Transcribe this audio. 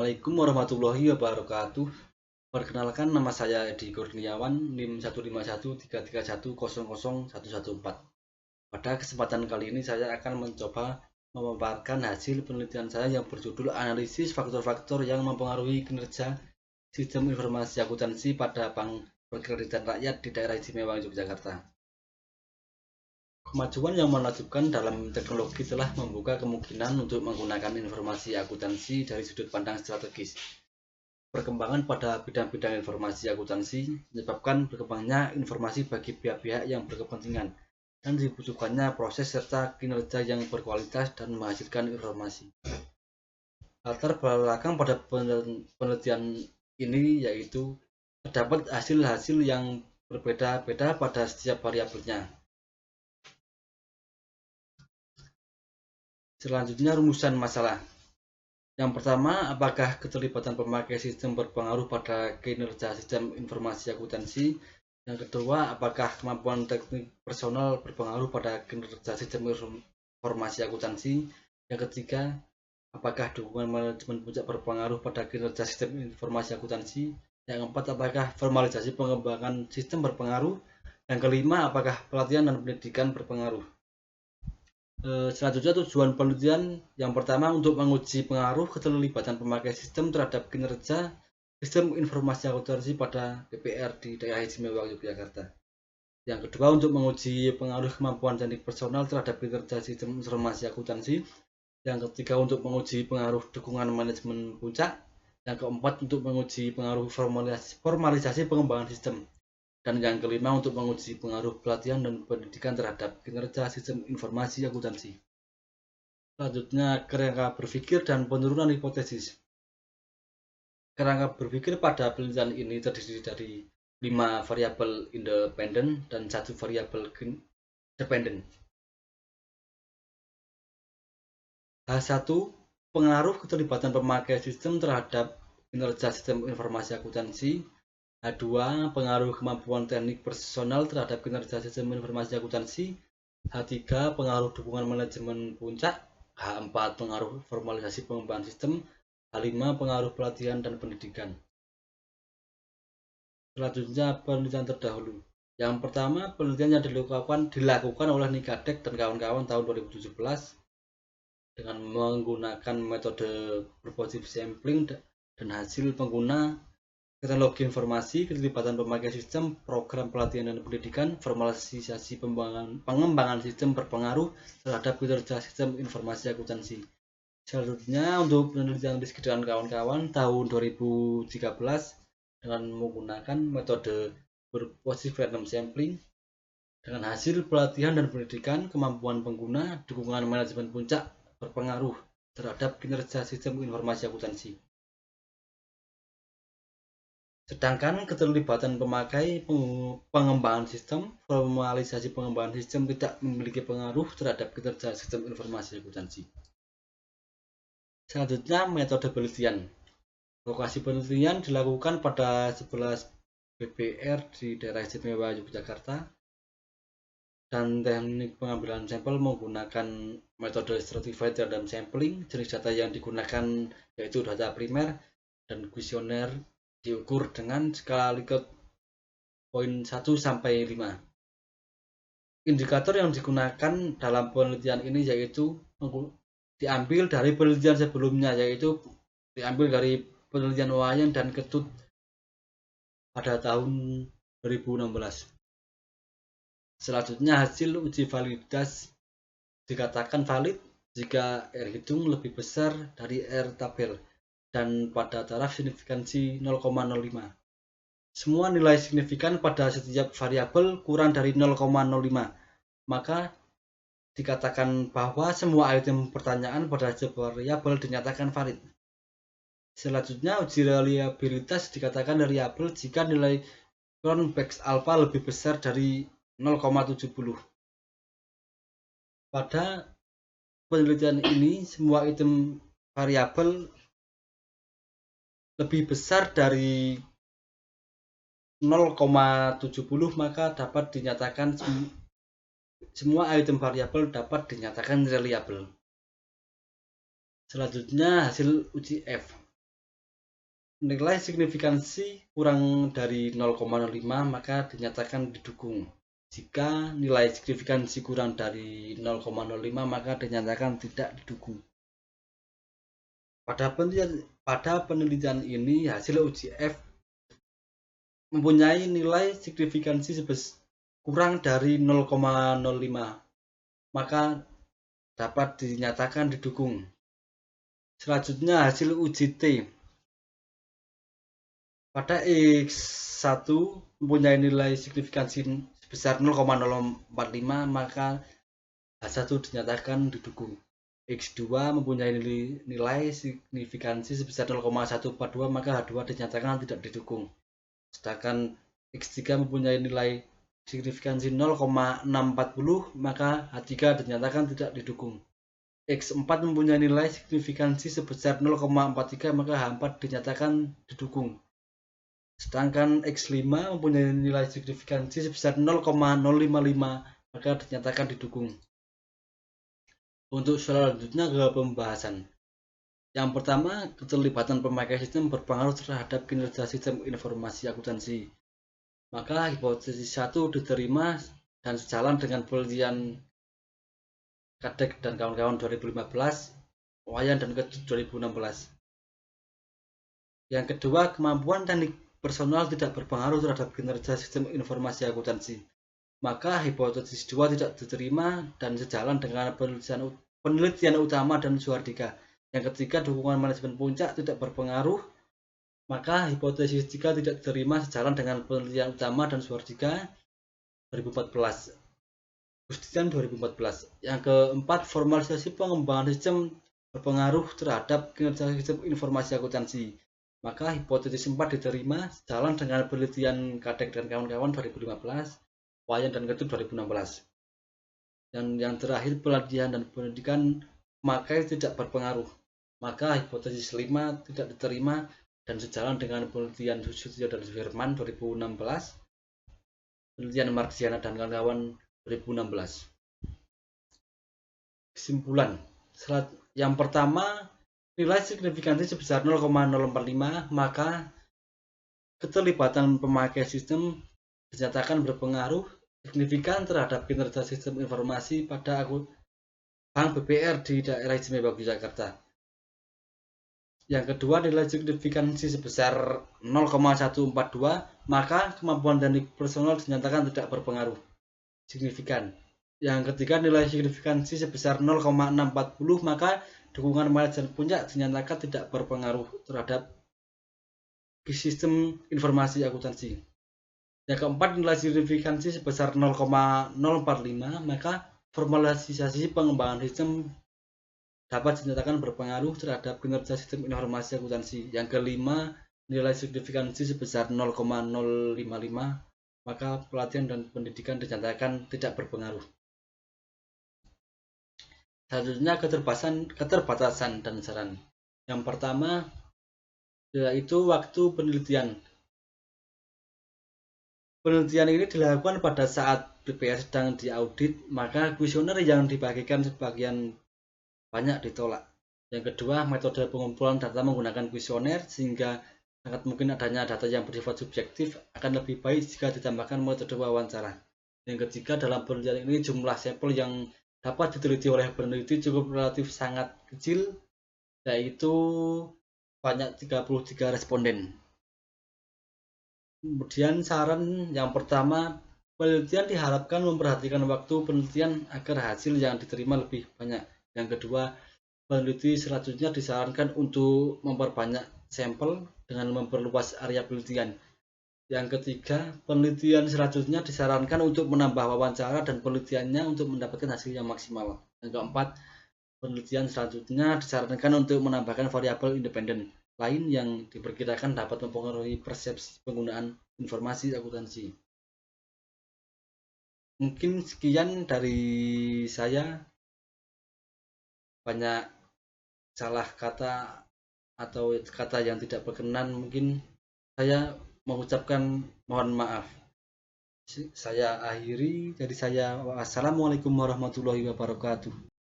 Assalamualaikum warahmatullahi wabarakatuh. Perkenalkan, nama saya Edi Kurniawan, NIM 15133100114. Pada kesempatan kali ini saya akan mencoba memaparkan hasil penelitian saya yang berjudul analisis faktor-faktor yang mempengaruhi kinerja sistem informasi akuntansi pada Bank Perkreditan Rakyat di Daerah Istimewa Yogyakarta. Kemajuan yang menakjubkan dalam teknologi telah membuka kemungkinan untuk menggunakan informasi akuntansi dari sudut pandang strategis. Perkembangan pada bidang-bidang informasi akuntansi menyebabkan berkembangnya informasi bagi pihak-pihak yang berkepentingan dan dibutuhkannya proses serta kinerja yang berkualitas dan menghasilkan informasi. Latar belakang pada penelitian ini yaitu terdapat hasil-hasil yang berbeda-beda pada setiap variabelnya. Selanjutnya, rumusan masalah. Yang pertama, apakah keterlibatan pemakai sistem berpengaruh pada kinerja sistem informasi akuntansi? Yang kedua, apakah kemampuan teknik personal berpengaruh pada kinerja sistem informasi akuntansi? Yang ketiga, apakah dukungan manajemen puncak berpengaruh pada kinerja sistem informasi akuntansi? Yang keempat, apakah formalisasi pengembangan sistem berpengaruh? Yang kelima, apakah pelatihan dan pendidikan berpengaruh? Selanjutnya, tujuan penelitian yang pertama untuk menguji pengaruh keterlibatan pemakai sistem terhadap kinerja sistem informasi akuntansi pada PPR di Daerah Istimewa Yogyakarta. Yang kedua, untuk menguji pengaruh kemampuan teknik personal terhadap kinerja sistem informasi akuntansi. Yang ketiga, untuk menguji pengaruh dukungan manajemen puncak. Yang keempat, untuk menguji pengaruh formalisasi pengembangan sistem. Dan yang kelima, untuk menguji pengaruh pelatihan dan pendidikan terhadap kinerja sistem informasi akuntansi. Selanjutnya, kerangka berpikir dan penurunan hipotesis. Kerangka berpikir pada penelitian ini terdiri dari 5 variabel independen dan 1 variabel dependen. H1, pengaruh keterlibatan pemakai sistem terhadap kinerja sistem informasi akuntansi. H2, pengaruh kemampuan teknik personal terhadap kinerja sistem informasi akuntansi. H3, pengaruh dukungan manajemen puncak. H4, pengaruh formalisasi pengembangan sistem. H5, pengaruh pelatihan dan pendidikan. Selanjutnya, penelitian terdahulu. Yang pertama, penelitian yang dilakukan oleh Nikadek dan kawan-kawan tahun 2017 dengan menggunakan metode purposive sampling dan hasil pengguna teknologi informasi, keterlibatan pemakai sistem, program pelatihan dan pendidikan, formalisasi pengembangan sistem berpengaruh terhadap kinerja sistem informasi akuntansi. Selanjutnya, untuk penelitian Rizky dan kawan-kawan tahun 2013 dengan menggunakan metode purposive random sampling dengan hasil pelatihan dan pendidikan, kemampuan pengguna, dukungan manajemen puncak berpengaruh terhadap kinerja sistem informasi akuntansi. Sedangkan keterlibatan pemakai pengembangan sistem, formalisasi pengembangan sistem tidak memiliki pengaruh terhadap kinerja sistem informasi akuntansi. Selanjutnya, metode penelitian. Lokasi penelitian dilakukan pada 11 BPR di Daerah Istimewa Yogyakarta dan teknik pengambilan sampel menggunakan metode stratified random sampling. Jenis data yang digunakan yaitu data primer dan kuesioner diukur dengan skala Likert poin 1 sampai 5. Indikator yang digunakan dalam penelitian ini yaitu diambil dari penelitian sebelumnya, yaitu diambil dari penelitian Wayan dan Ketut pada tahun 2016. Selanjutnya, hasil uji validitas dikatakan valid jika R hitung lebih besar dari R tabel dan pada taraf signifikansi 0,05. Semua nilai signifikan pada setiap variabel kurang dari 0,05, maka dikatakan bahwa semua item pertanyaan pada setiap variabel dinyatakan valid. Selanjutnya, uji reliabilitas dikatakan reliabel jika nilai Cronbach's alpha lebih besar dari 0,70. Pada penelitian ini, semua item variabel lebih besar dari 0,70, maka dapat dinyatakan semua item variabel dapat dinyatakan reliable. Selanjutnya, hasil uji F. nilai signifikansi kurang dari 0,05 maka dinyatakan didukung. Jika nilai signifikansi kurang dari 0,05 maka dinyatakan tidak didukung. Pada penelitian ini hasil uji F mempunyai nilai signifikansi kurang dari 0,05 maka dapat dinyatakan didukung. Selanjutnya hasil uji T pada X1 mempunyai nilai signifikansi sebesar 0,045 maka H1 dinyatakan didukung. X2 mempunyai nilai signifikansi sebesar 0,142 maka H2 dinyatakan tidak didukung. Sedangkan X3 mempunyai nilai signifikansi 0,640 maka H3 dinyatakan tidak didukung. X4 mempunyai nilai signifikansi sebesar 0,43 maka H4 dinyatakan didukung. Sedangkan X5 mempunyai nilai signifikansi sebesar 0,055 maka dinyatakan didukung. Untuk selanjutnya ke pembahasan. Yang pertama, keterlibatan pemakai sistem berpengaruh terhadap kinerja sistem informasi akuntansi. Maka hipotesis 1 diterima dan sejalan dengan penelitian Kadek dan kawan-kawan 2015, Wayan dan Ketut 2016. Yang kedua, kemampuan teknik personal tidak berpengaruh terhadap kinerja sistem informasi akuntansi. Maka hipotesis 2 tidak diterima dan sejalan dengan penelitian utama dan Suhardika. Yang ketiga, dukungan manajemen puncak tidak berpengaruh. Maka hipotesis 3 tidak diterima sejalan dengan penelitian utama dan Suhardika 2014. Gustian 2014. Yang keempat, formalisasi pengembangan sistem berpengaruh terhadap kinerja sistem informasi akuntansi. Maka hipotesis 4 diterima sejalan dengan penelitian Kadek dan kawan-kawan 2015. Wayan dan Ketut 2016. Dan yang terakhir, pelatihan dan pendidikan pemakai tidak berpengaruh. Maka hipotesis 5 tidak diterima dan sejalan dengan penelitian Susutyo dan Firman 2016, penelitian Mardiana dan kawan-kawan 2016. Kesimpulan. Yang pertama, nilai signifikansi sebesar 0,045 maka keterlibatan pemakai sistem dinyatakan berpengaruh signifikan terhadap kinerja sistem informasi pada Bank BPR di daerah istimewa Yogyakarta. Yang kedua, nilai signifikansi sebesar 0,142 maka kemampuan teknik personal dinyatakan tidak berpengaruh signifikan. Yang ketiga, nilai signifikansi sebesar 0,640 maka dukungan manajemen puncak dinyatakan tidak berpengaruh terhadap sistem informasi akuntansi. Yang keempat, nilai signifikansi sebesar 0,045 maka formalisasi pengembangan sistem dapat dinyatakan berpengaruh terhadap kinerja sistem informasi akuntansi. Yang kelima, nilai signifikansi sebesar 0,055 maka pelatihan dan pendidikan dinyatakan tidak berpengaruh. Selanjutnya, keterbatasan dan saran. Yang pertama yaitu waktu penelitian. Penelitian ini dilakukan pada saat BPR sedang diaudit, maka kuesioner yang dibagikan sebagian banyak ditolak. Yang kedua, metode pengumpulan data menggunakan kuesioner sehingga sangat mungkin adanya data yang bersifat subjektif, akan lebih baik jika ditambahkan metode wawancara. Yang ketiga, dalam penelitian ini jumlah sampel yang dapat diteliti oleh peneliti cukup relatif sangat kecil, yaitu banyak 33 responden. Kemudian saran yang pertama, penelitian diharapkan memperhatikan waktu penelitian agar hasil yang diterima lebih banyak. Yang kedua, peneliti selanjutnya disarankan untuk memperbanyak sampel dengan memperluas area penelitian. Yang ketiga, penelitian selanjutnya disarankan untuk menambah wawancara dan penelitiannya untuk mendapatkan hasil yang maksimal. Yang keempat, penelitian selanjutnya disarankan untuk menambahkan variabel independen lain yang diperkirakan dapat mempengaruhi persepsi penggunaan informasi akuntansi. Mungkin sekian dari saya. Banyak salah kata atau kata yang tidak berkenan, mungkin saya mengucapkan mohon maaf. Saya akhiri dari saya. Wassalamualaikum warahmatullahi wabarakatuh.